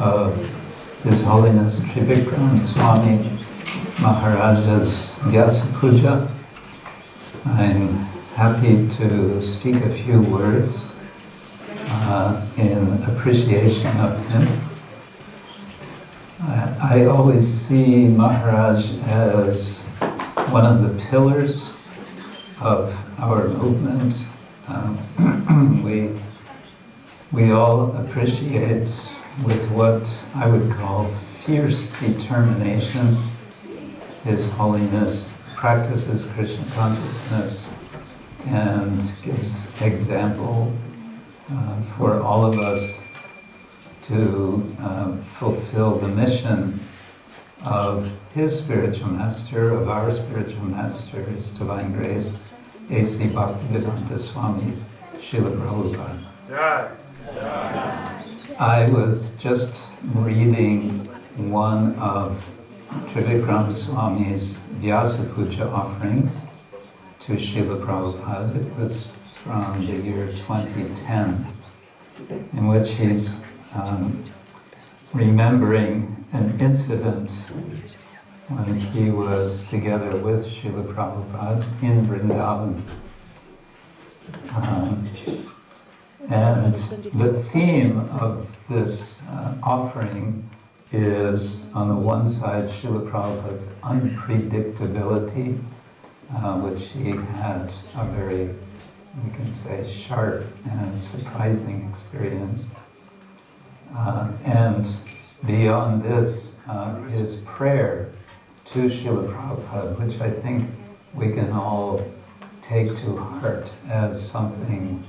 of His Holiness Trivikrama Swami Maharaj's Vyasa Puja. I'm happy to speak a few words in appreciation of him. I always see Maharaj as one of the pillars of our movement. We all appreciate with what I would call fierce determination His Holiness practices Krishna consciousness and gives example for all of us to fulfill the mission of his spiritual master, of our spiritual master, His Divine Grace, A.C. Bhaktivedanta Swami Srila Prabhupada. Yeah. I was just reading one of Trivikrama Swami's Vyasa Puja offerings to Srila Prabhupada. It was from the year 2010, in which he's remembering an incident when he was together with Srila Prabhupada in Vrindavan. And the theme of this offering is, on the one side, Srila Prabhupada's unpredictability, which he had a very, we can say, sharp and surprising experience. And beyond this, his prayer to Srila Prabhupada, which I think we can all take to heart as something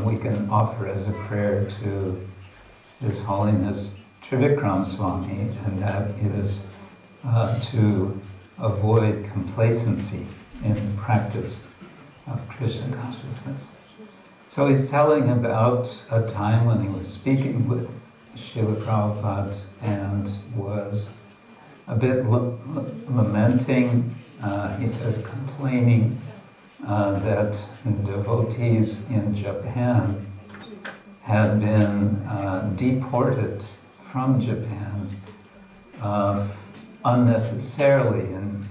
we can offer as a prayer to His Holiness Trivikrama Swami, and that is to avoid complacency in the practice of Krishna consciousness. So he's telling about a time when he was speaking with Srila Prabhupada and was a bit lamenting, he says complaining, that devotees in Japan had been deported from Japan unnecessarily, in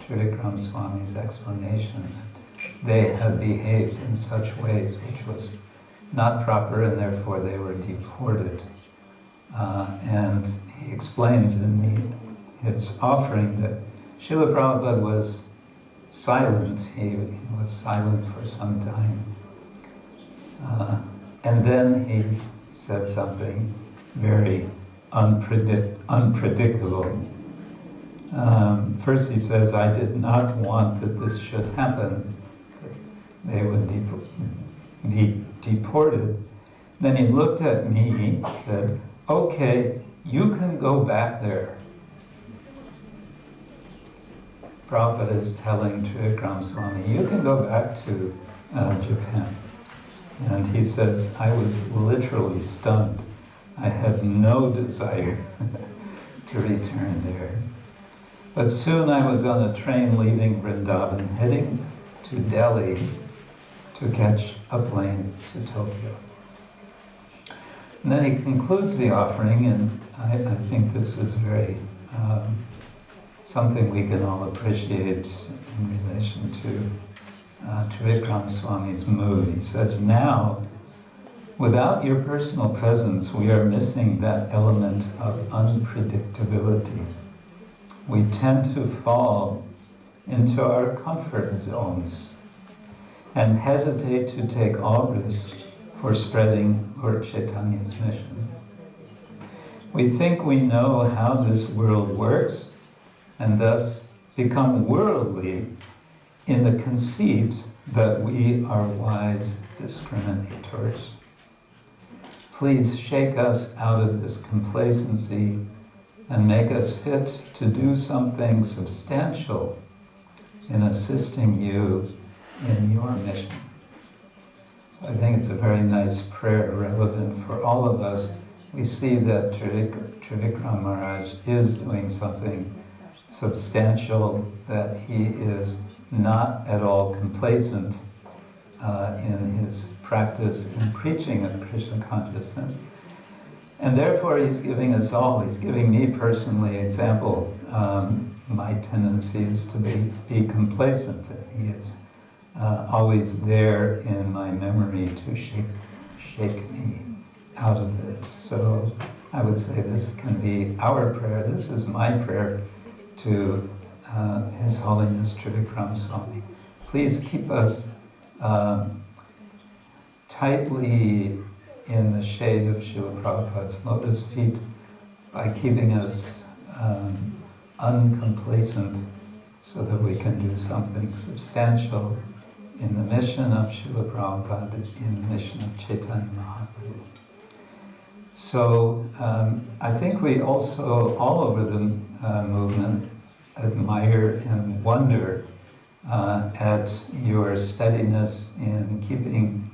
Trivikrama Swami's explanation, that they had behaved in such ways which was not proper, and therefore they were deported. And he explains in his offering that Srila Prabhupada was silent. He was silent for some time. And then he said something very unpredictable. First he says, I did not want that this should happen, that they would be deported. Then he looked at me, said, okay, you can go back there. Prabhupada is telling Trivikrama Swami, you can go back to Japan. And he says, I was literally stunned. I had no desire to return there. But soon I was on a train leaving Vrindavan, heading to Delhi to catch a plane to Tokyo. And then he concludes the offering, and I think this is very something we can all appreciate in relation to Trivikrama Swami's mood. He says, now, without your personal presence, we are missing that element of unpredictability. We tend to fall into our comfort zones and hesitate to take all risks for spreading Lord Chaitanya's mission. We think we know how this world works, and thus become worldly in the conceit that we are wise discriminators. Please shake us out of this complacency and make us fit to do something substantial in assisting you in your mission. So I think it's a very nice prayer, relevant for all of us. We see that Trivikrama Maharaj is doing something substantial, that he is not at all complacent in his practice and preaching of Krishna consciousness. And therefore he's giving us all, he's giving me personally example. My tendency is to be complacent. He is always there in my memory to shake me out of this. So I would say this can be our prayer. This is my prayer to His Holiness Trivikrama Swami. Please keep us tightly in the shade of Srila Prabhupada's lotus feet by keeping us uncomplacent so that we can do something substantial in the mission of Srila Prabhupada, in the mission of Chaitanya Mahaprabhu. So I think we also, all over the movement, admire and wonder at your steadiness in keeping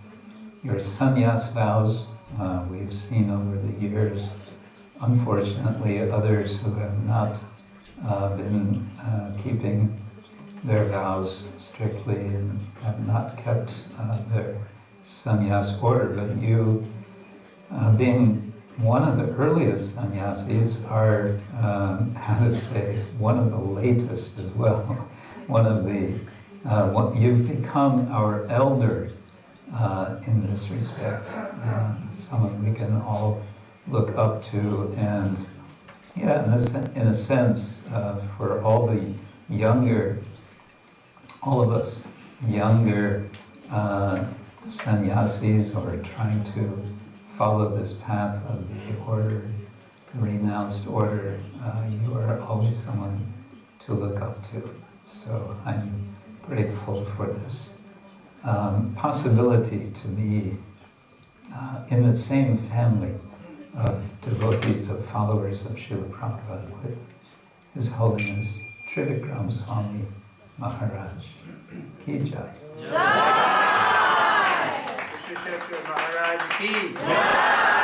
your sannyas vows. We've seen over the years, unfortunately, others who have not been keeping their vows strictly and have not kept their sannyas order, but you, being one of the earliest sannyasis, are, how to say, one of the latest as well. One of the, you've become our elder in this respect. Someone we can all look up to, and yeah, in a sense, for all the younger, all of us younger sannyasis or trying to follow this path of the order, the renounced order, you are always someone to look up to. So I'm grateful for this possibility to be in the same family of devotees, of followers of Srila Prabhupada with His Holiness Trivikrama Swami Maharaj. Ki Jai. Jai! Krishna Kshetra Maharaj Ki Jai!